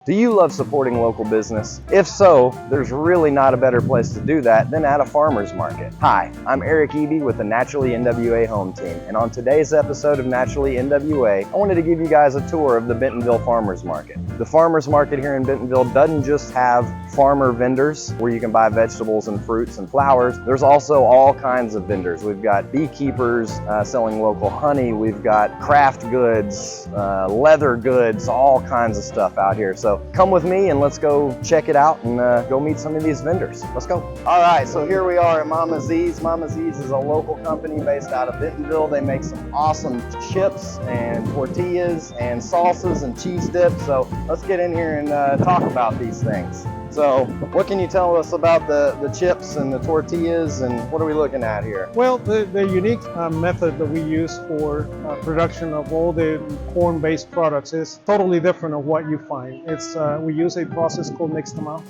Do you love supporting local business? If so, there's really not a better place to do that than at a farmer's market. Hi, I'm Eric Eby with the Naturally NWA home team, and on today's episode of Naturally NWA, I wanted to give you guys a tour of the Bentonville Farmers Market. The farmers market here in Bentonville doesn't just have farmer vendors where you can buy vegetables and fruits and flowers. There's also all kinds of vendors. We've got beekeepers selling local honey. We've got craft goods, leather goods, all kinds of stuff out here. So come with me and let's go check it out and go meet some of these vendors. Let's go. All right, so here we are at Mamazis. Mamazis is a local company based out of Bentonville. They make some awesome chips and tortillas and salsas and cheese dips. So let's get in here and talk about these things. So what can you tell us about the chips and the tortillas, and what are we looking at here? Well, the unique method that we use for production of all the corn-based products is totally different of what you find. It's we use a process called mix-to-mouth,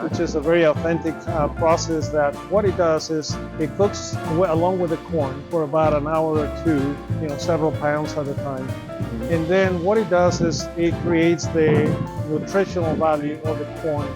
which is a very authentic process that what it does is it cooks along with the corn for about an hour or two, several pounds at a time. And then what it does is it creates the nutritional value of the corn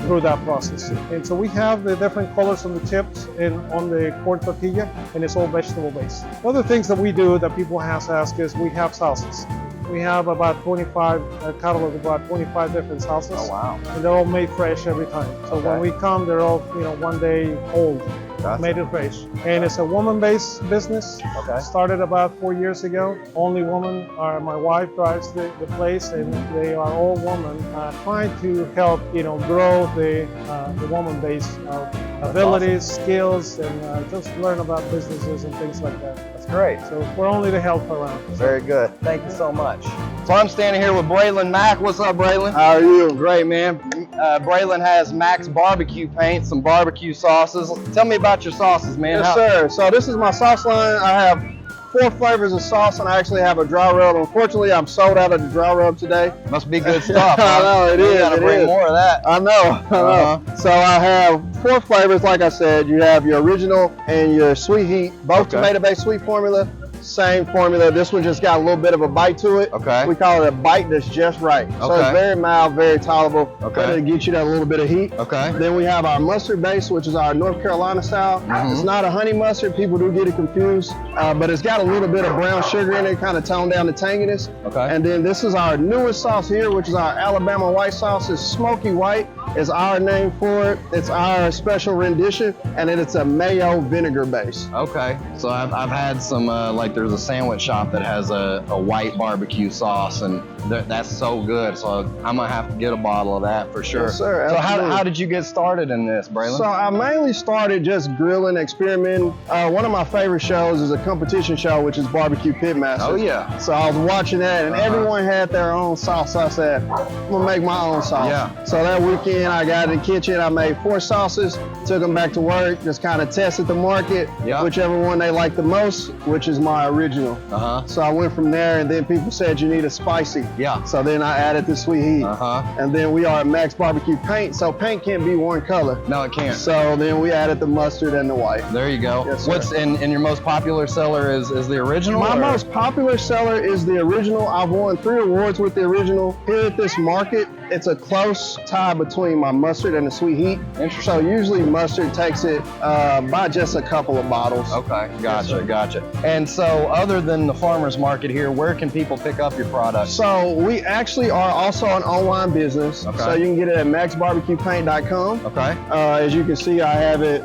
through that process. And so we have the different colors on the chips and on the corn tortilla, and it's all vegetable based. Other things that we do that people have asked is we have salsas. We have about 25, a catalog of about 25 different salsas. Oh, wow. And they're all made fresh every time. So when we come, they're all, 1 day old. Gotcha. Made it fresh. And it's a woman-based business. Okay. Started about 4 years ago. Only woman, my wife drives the place, and they are all women trying to help, grow the woman-based abilities, skills, and just learn about businesses and things like that. That's great. So we're only to help around. Very good. Thank you so much. So I'm standing here with Braylon Mack. What's up, Braylon? How are you? Great, man. Braylon has Mack's BBQ Paint, some barbecue sauces. Tell me about your sauces, man. Yes, sir. So this is my sauce line. I have 4 flavors of sauce, and I actually have a dry rub. Unfortunately, I'm sold out of the dry rub today. Must be good stuff. Huh? I know, it is. You gotta bring more of that. I know. So I have 4 flavors, like I said. You have your original and your sweet heat, both tomato-based sweet formula. Same formula. This one just got a little bit of a bite to it. Okay. We call it a bite that's just right. So it's very mild, very tolerable. Okay. It'll get you that little bit of heat. Okay. Then we have our mustard base, which is our North Carolina style. It's not a honey mustard. People do get it confused, but it's got a little bit of brown sugar in it, kind of tone down the tanginess. Okay. And then this is our newest sauce here, which is our Alabama white sauce. It's smoky white. It's our name for it. It's our special rendition, and then it's a mayo vinegar base. Okay. So I've had some there's a sandwich shop that has a white barbecue sauce, and that's so good. So I'm gonna have to get a bottle of that for sure. Yes, sir. So Absolutely. how did you get started in this, Braylon? So I mainly started just grilling, experimenting. One of my favorite shows is a competition show, which is BBQ Pitmaster. Oh yeah. So I was watching that, and everyone had their own sauce. So I said, I'm gonna make my own sauce. Yeah. So that weekend, I got in the kitchen. I made 4 sauces, took them back to work, just kind of tested the market, whichever one they liked the most, which is my original. So I went from there, and then people said you need a spicy. Yeah. So then I added the sweet heat. And then we are at Max BBQ Paint. So paint can't be one color. No, it can't. So then we added the mustard and the white. There you go. Yes, sir. What's in your most popular seller is the original? My most popular seller is the original. I've won 3 awards with the original. Here at this market, it's a close tie between my mustard and the sweet heat. So usually mustard takes it by just a couple of bottles. Okay, gotcha. And so other than the farmer's market here, where can people pick up your products? So we actually are also an online business. So you can get it at maxbbqpaint.com. Okay. As you can see, I have it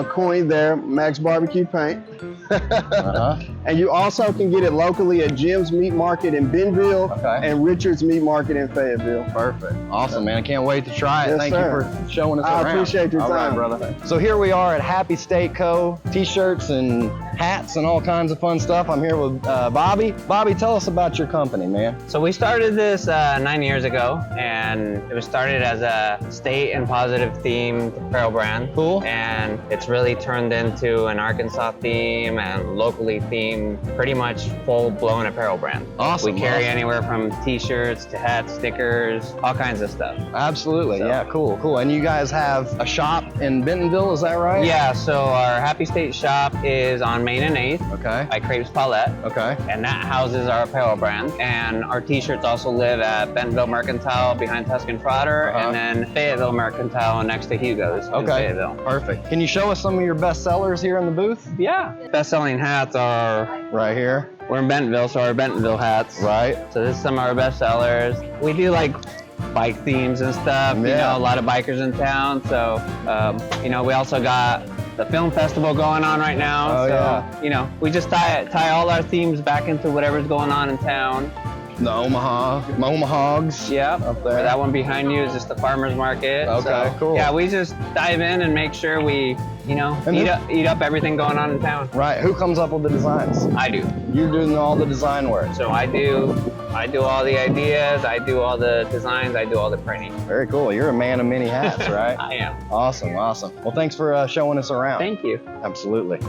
coined there, Max BBQ Paint. And you also can get it locally at Jim's Meat Market in Bentonville and Richard's Meat Market in Fayetteville. Perfect. Awesome, man. I can't wait to try it. Yes, Thank you for showing us around. I appreciate your time. All right, brother. So here we are at Happy State Co. T-shirts and hats and all kinds of fun stuff. I'm here with Bobby. Bobby, tell us about your company, man. So we started this 9 years ago, and it was started as a state and positive themed apparel brand. Cool. And it's really turned into an Arkansas theme and locally themed, pretty much full-blown apparel brand. Awesome. We carry anywhere from t-shirts to hats, stickers, all kinds of stuff. Absolutely. Yeah, cool. And you guys have a shop in Bentonville, is that right? Yeah, so our Happy State shop is on on Main and 8th Okay. by Crepes Paulette. Okay. And that houses our apparel brand. And our t-shirts also live at Bentonville Mercantile behind Tuscan Trotter, and then Fayetteville Mercantile next to Hugo's in Okay. Fayetteville. Perfect. Can you show us some of your best sellers here in the booth? Yeah. Best-selling hats are, Right here. we're in Bentonville, so our Bentonville hats. Right. So this is some of our best sellers. We do like bike themes and stuff. You Yeah. know, a lot of bikers in town. So, you know, we also got the film festival going on right now. Oh, so, yeah. you know, we just tie all our themes back into whatever's going on in town. The Omahogs. Yeah. Up there. That one behind you is just the farmers market. Okay, So, cool. Yeah, we just dive in and make sure we, you know, And eat up everything going on in town. Right. Who comes up with the designs? I do. You're doing all the design work. So I do all the ideas, I do all the designs, I do all the printing. Very cool. You're a man of many hats, right? I am. Awesome. Awesome. Well, thanks for showing us around. Thank you. Absolutely.